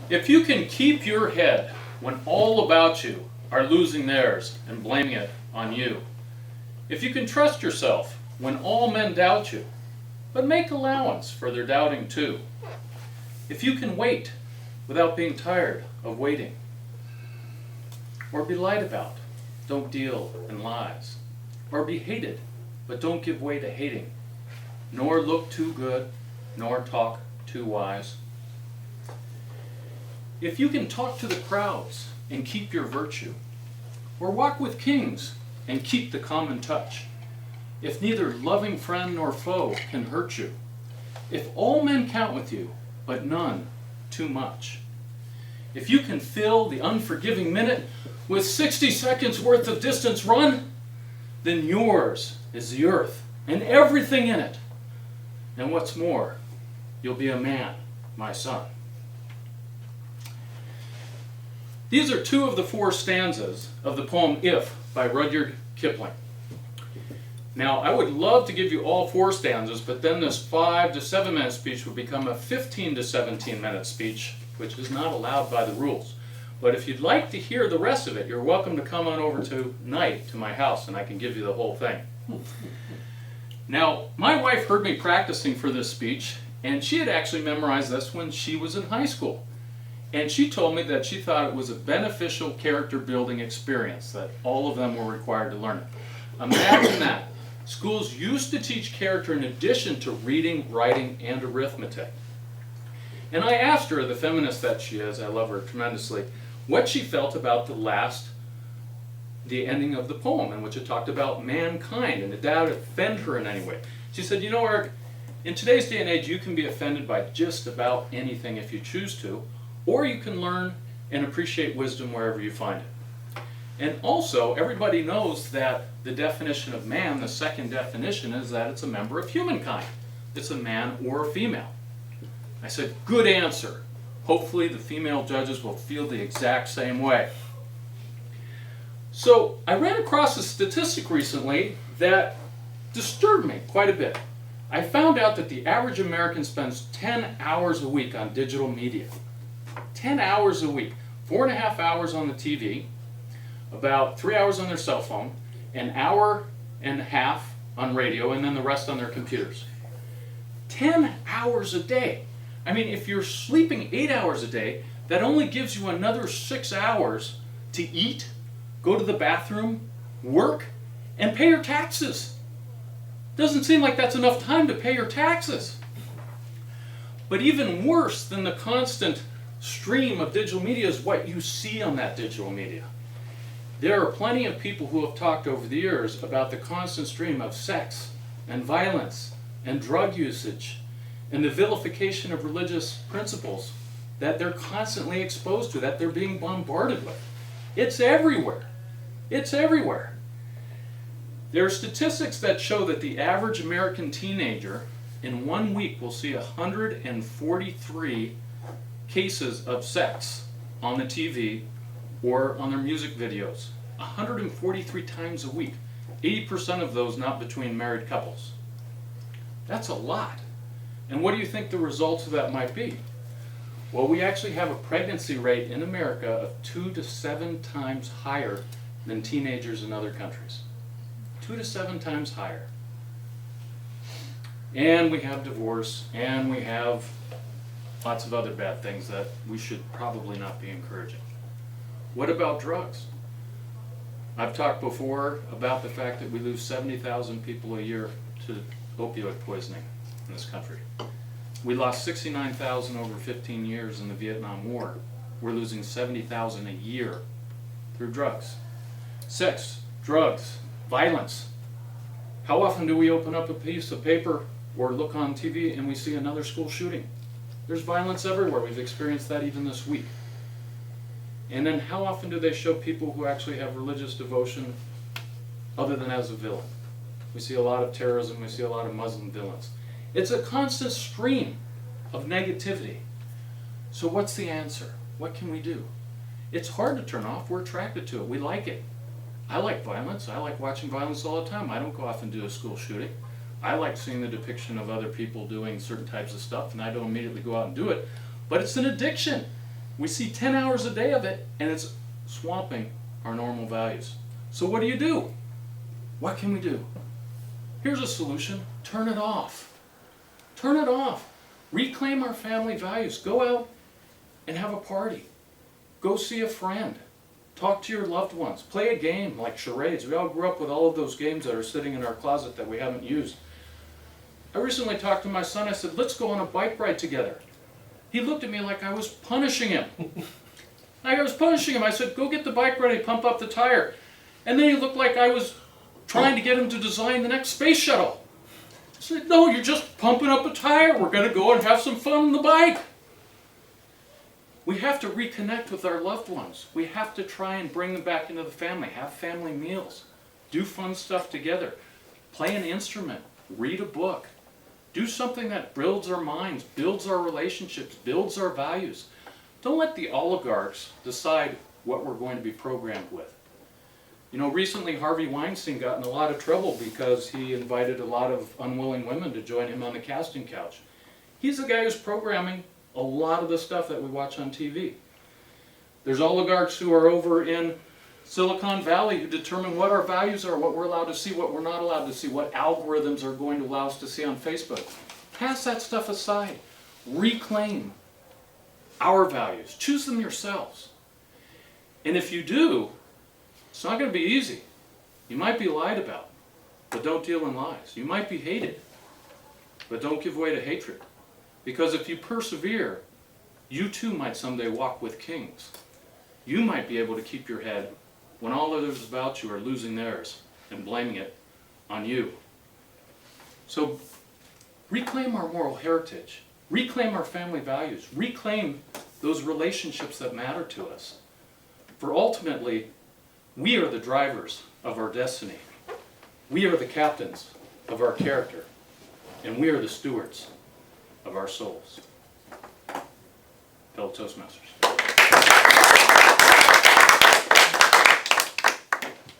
If you can keep your head when all about you are losing theirs and blaming it on you, if you can trust yourself when all men doubt you, but make allowance for their doubting too, if you can wait without being tired of waiting, or be lied about, don't deal in lies, or be hated, but don't give way to hating, nor look too good, nor talk too wise. If you can talk to the crowds and keep your virtue, or walk with kings and keep the common touch, if neither loving friend nor foe can hurt you, if all men count with you, but none too much, if you can fill the unforgiving minute with 60 seconds worth of distance run, then yours is the earth and everything in it. And what's more, you'll be a man, my son. These are two of the 4 stanzas of the poem If by Rudyard Kipling. Now, I would love to give you all 4 stanzas, but then this 5 to 7 minute speech would become a 15 to 17 minute speech, which is not allowed by the rules. But if you'd like to hear the rest of it, you're welcome to come on over tonight to my house and I can give you the whole thing. Now, my wife heard me practicing for this speech, and she had actually memorized this when she was in high school. And she told me that she thought it was a beneficial character building experience, that all of them were required to learn it. Imagine that. Schools used to teach character in addition to reading, writing, and arithmetic. And I asked her, the feminist that she is, I love her tremendously, what she felt about the ending of the poem, in which it talked about mankind, and did that offend her in any way? She said, you know, Eric, in today's day and age, you can be offended by just about anything if you choose to, or you can learn and appreciate wisdom wherever you find it. And also, everybody knows that the definition of man, the second definition, is that it's a member of humankind. It's a man or a female. I said, good answer. Hopefully the female judges will feel the exact same way. So I ran across a statistic recently that disturbed me quite a bit. I found out that the average American spends 10 hours a week on digital media. 10 hours a week. 4.5 hours on the TV, about 3 hours on their cell phone, an hour and a half on radio, and then the rest on their computers. 10 hours a day. I mean, if you're sleeping 8 hours a day, that only gives you another 6 hours to eat, go to the bathroom, work, and pay your taxes. Doesn't seem like that's enough time to pay your taxes. But even worse than the constant stream of digital media is what you see on that digital media. There are plenty of people who have talked over the years about the constant stream of sex and violence and drug usage and the vilification of religious principles that they're constantly exposed to, that they're being bombarded with. It's everywhere. It's everywhere. There are statistics that show that the average American teenager in 1 week will see 143 cases of sex on the TV or on their music videos. 143 times a week. 80% of those not between married couples. That's a lot. And what do you think the results of that might be? Well, we actually have a pregnancy rate in America of 2 to 7 times higher than teenagers in other countries. 2 to 7 times higher. And we have divorce, and we have lots of other bad things that we should probably not be encouraging. What about drugs? I've talked before about the fact that we lose 70,000 people a year to opioid poisoning in this country. We lost 69,000 over 15 years in the Vietnam War. We're losing 70,000 a year through drugs. Sex, drugs, violence. How often do we open up a piece of paper or look on TV and we see another school shooting? There's violence everywhere. We've experienced that even this week. And then how often do they show people who actually have religious devotion other than as a villain? We see a lot of terrorism. We see a lot of Muslim villains. It's a constant stream of negativity. So what's the answer? What can we do? It's hard to turn off. We're attracted to it. We like it. I like violence. I like watching violence all the time. I don't go off and do a school shooting. I like seeing the depiction of other people doing certain types of stuff, and I don't immediately go out and do it. But it's an addiction. We see 10 hours a day of it, and it's swamping our normal values. So what do? What can we do? Here's a solution. Turn it off. Turn it off. Reclaim our family values. Go out and have a party. Go see a friend. Talk to your loved ones. Play a game like charades. We all grew up with all of those games that are sitting in our closet that we haven't used. I recently talked to my son. I said, let's go on a bike ride together. He looked at me like I was punishing him. I said, go get the bike ready, pump up the tire. And then he looked like I was trying to get him to design the next space shuttle. I said, no, you're just pumping up a tire. We're going to go and have some fun on the bike. We have to reconnect with our loved ones. We have to try and bring them back into the family, have family meals, do fun stuff together, play an instrument, read a book, do something that builds our minds, builds our relationships, builds our values. Don't let the oligarchs decide what we're going to be programmed with. You know, recently Harvey Weinstein got in a lot of trouble because he invited a lot of unwilling women to join him on the casting couch. He's the guy who's programming a lot of the stuff that we watch on TV. There's oligarchs who are over in Silicon Valley who determine what our values are, what we're allowed to see, what we're not allowed to see, what algorithms are going to allow us to see on Facebook. Pass that stuff aside. Reclaim our values. Choose them yourselves. And if you do, it's not going to be easy. You might be lied about, but don't deal in lies. You might be hated, but don't give way to hatred. Because if you persevere, you too might someday walk with kings. You might be able to keep your head when all others about you are losing theirs and blaming it on you. So reclaim our moral heritage. Reclaim our family values. Reclaim those relationships that matter to us. For ultimately, we are the drivers of our destiny. We are the captains of our character. And we are the stewards of our souls. Fellow Toastmasters.